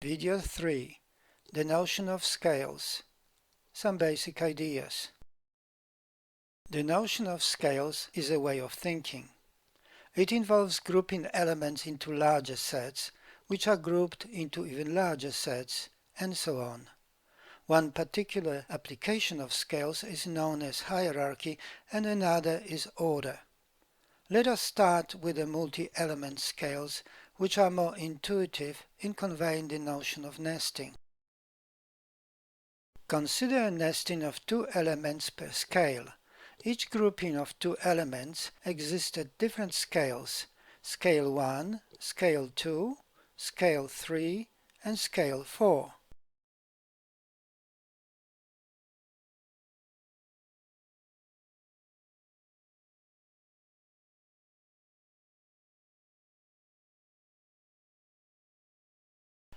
Video 3. The notion of scales. Some basic ideas. The notion of scales is a way of thinking. It involves grouping elements into larger sets, which are grouped into even larger sets, and so on. One particular application of scales is known as hierarchy and another is order. Let us start with the multi-element scales, which are more intuitive in conveying the notion of nesting. Consider a nesting of two elements per scale. Each grouping of two elements exists at different scales: scale 1, scale 2, scale 3, and scale 4.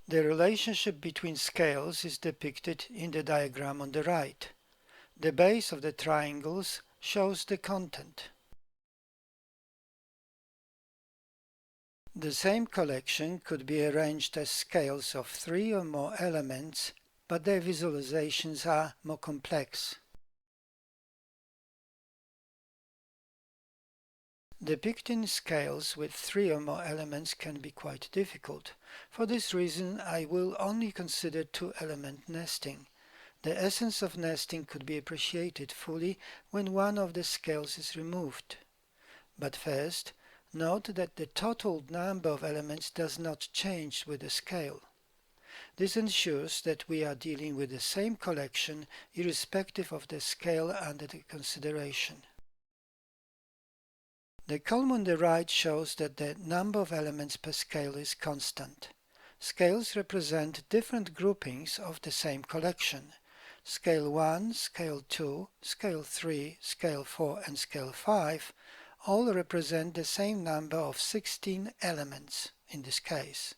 The relationship between scales is depicted in the diagram on the right. The base of the triangles shows the content. The same collection could be arranged as scales of three or more elements, but their visualizations are more complex. Depicting scales with three or more elements can be quite difficult. For this reason, I will only consider two-element nesting. The essence of nesting could be appreciated fully when one of the scales is removed. But first, note that the total number of elements does not change with the scale. This ensures that we are dealing with the same collection irrespective of the scale under the consideration. The column on the right shows that the number of elements per scale is constant. Scales represent different groupings of the same collection. Scale 1, Scale 2, Scale 3, Scale 4 and Scale 5 all represent the same number of 16 elements in this case.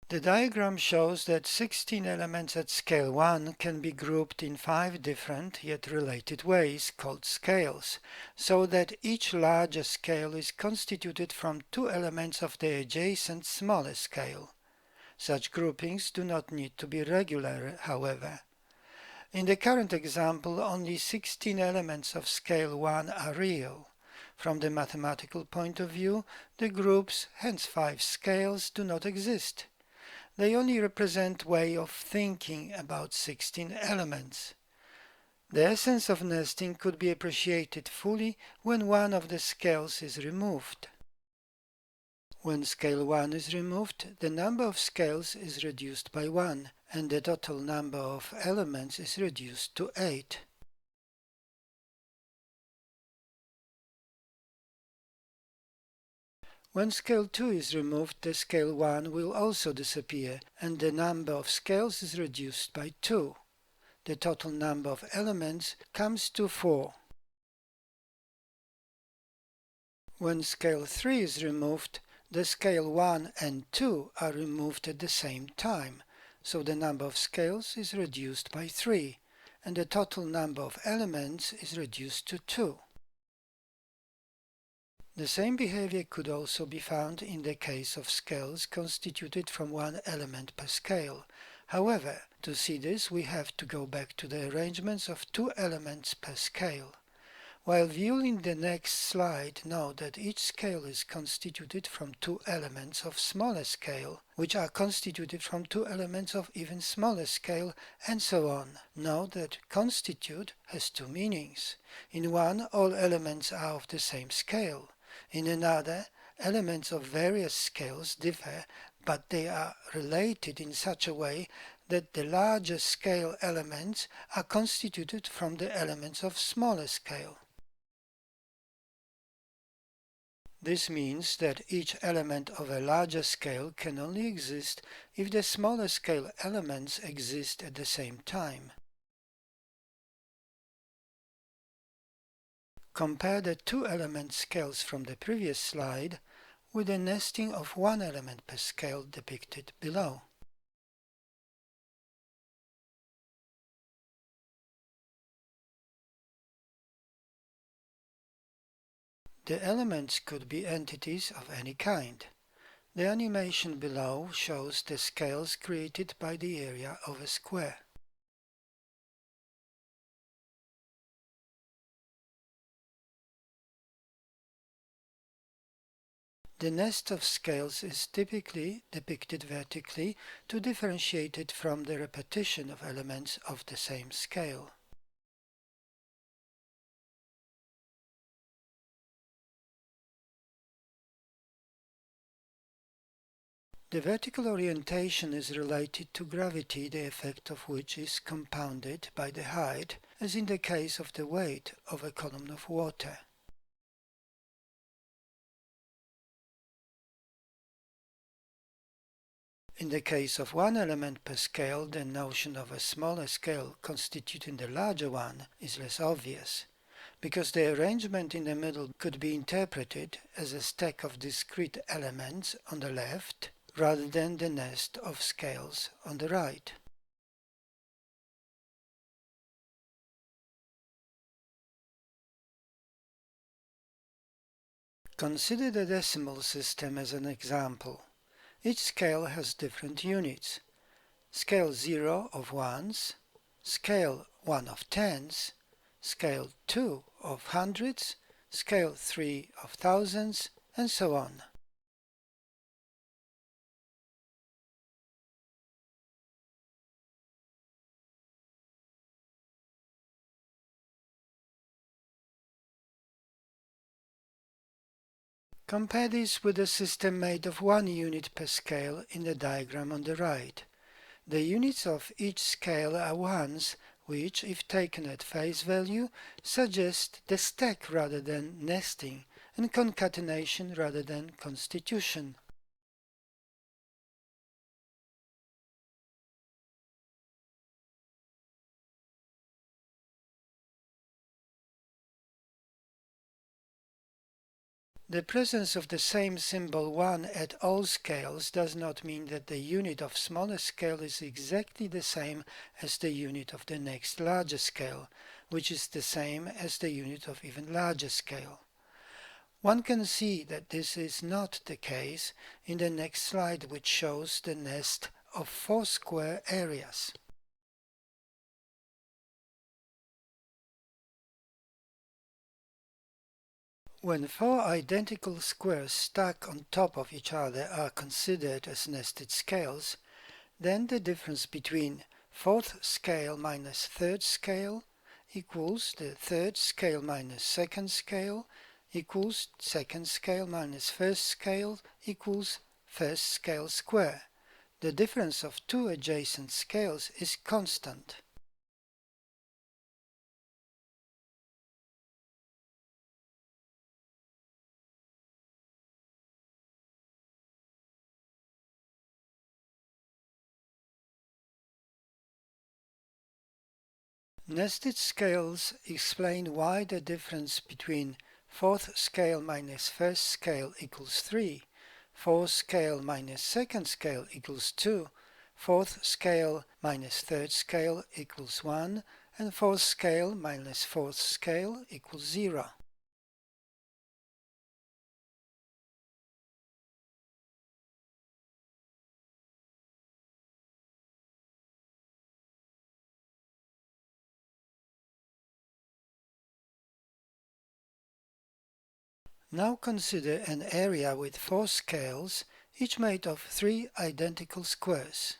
The diagram shows that 16 elements at scale 1 can be grouped in 5 different yet related ways called scales, so that each larger scale is constituted from 2 elements of the adjacent smaller scale. Such groupings do not need to be regular, however. In the current example, only 16 elements of scale 1 are real. From the mathematical point of view, the groups, hence 5 scales, do not exist. They only represent way of thinking about 16 elements. The essence of nesting could be appreciated fully when one of the scales is removed. When scale 1 is removed, the number of scales is reduced by 1, and the total number of elements is reduced to 8. When scale 2 is removed, the scale 1 will also disappear, and the number of scales is reduced by 2. The total number of elements comes to 4. When scale 3 is removed, the scale 1 and 2 are removed at the same time, so the number of scales is reduced by 3, and the total number of elements is reduced to 2. The same behavior could also be found in the case of scales constituted from 1 element per scale. However, to see this we have to go back to the arrangements of 2 elements per scale. While viewing the next slide, note that each scale is constituted from 2 elements of smaller scale, which are constituted from 2 elements of even smaller scale, and so on. Note that constitute has 2 meanings. In one, all elements are of the same scale. In another, elements of various scales differ, but they are related in such a way that the larger scale elements are constituted from the elements of smaller scale. This means that each element of a larger scale can only exist if the smaller scale elements exist at the same time. Compare the 2-element scales from the previous slide with the nesting of 1 element per scale depicted below. The elements could be entities of any kind. The animation below shows the scales created by the area of a square. The nest of scales is typically depicted vertically to differentiate it from the repetition of elements of the same scale. The vertical orientation is related to gravity, the effect of which is compounded by the height, as in the case of the weight of a column of water. In the case of one element per scale, the notion of a smaller scale constituting the larger one is less obvious, because the arrangement in the middle could be interpreted as a stack of discrete elements on the left rather than the nest of scales on the right. Consider the decimal system as an example. Each scale has different units. Scale 0 of ones, scale 1 of tens, scale 2 of hundreds, scale 3 of thousands, and so on. Compare this with a system made of 1 unit per scale in the diagram on the right. The units of each scale are ones, which, if taken at face value, suggest the stack rather than nesting, and concatenation rather than constitution. The presence of the same symbol 1 at all scales does not mean that the unit of smaller scale is exactly the same as the unit of the next larger scale, which is the same as the unit of even larger scale. One can see that this is not the case in the next slide, which shows the nest of 4 square areas. When 4 identical squares stacked on top of each other are considered as nested scales, then the difference between fourth scale minus third scale equals the third scale minus second scale equals second scale minus first scale equals first scale square. The difference of two adjacent scales is constant. Nested scales explain why the difference between fourth scale minus first scale equals 3, fourth scale minus second scale equals 2, fourth scale minus third scale equals 1, and fourth scale minus fourth scale equals 0. Now consider an area with 4 scales, each made of 3 identical squares.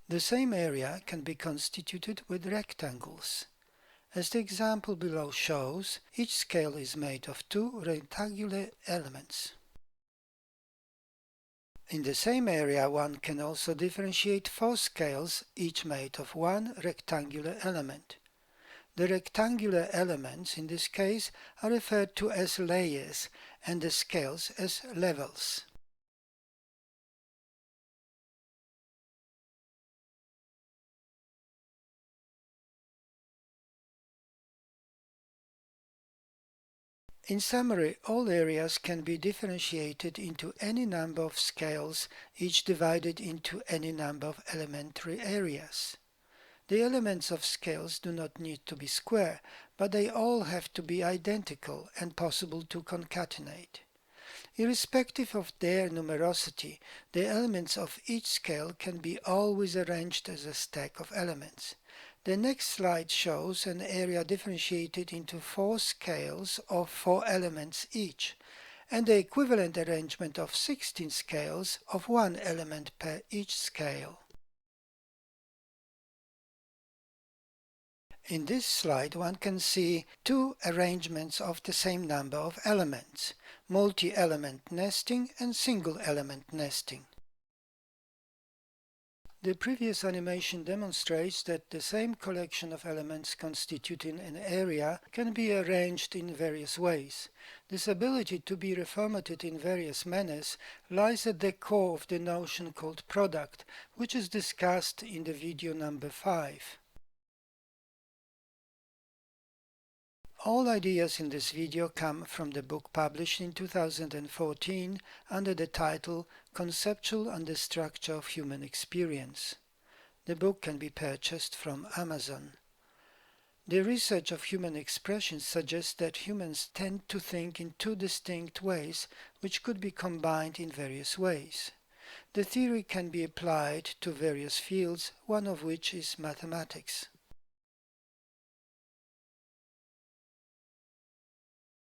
The same area can be constituted with rectangles. As the example below shows, each scale is made of 2 rectangular elements. In the same area, one can also differentiate 4 scales, each made of 1 rectangular element. The rectangular elements in this case are referred to as layers and the scales as levels. In summary, all areas can be differentiated into any number of scales, each divided into any number of elementary areas. The elements of scales do not need to be square, but they all have to be identical and possible to concatenate. Irrespective of their numerosity, the elements of each scale can be always arranged as a stack of elements. The next slide shows an area differentiated into 4 scales of 4 elements each, and the equivalent arrangement of 16 scales of 1 element per each scale. In this slide one can see 2 arrangements of the same number of elements, multi-element nesting and single-element nesting. The previous animation demonstrates that the same collection of elements constituting an area can be arranged in various ways. This ability to be reformatted in various manners lies at the core of the notion called product, which is discussed in the video number 5. All ideas in this video come from the book published in 2014 under the title Conceptual and the Structure of Human Experience. The book can be purchased from Amazon. The research of human expression suggests that humans tend to think in 2 distinct ways, which could be combined in various ways. The theory can be applied to various fields, one of which is mathematics.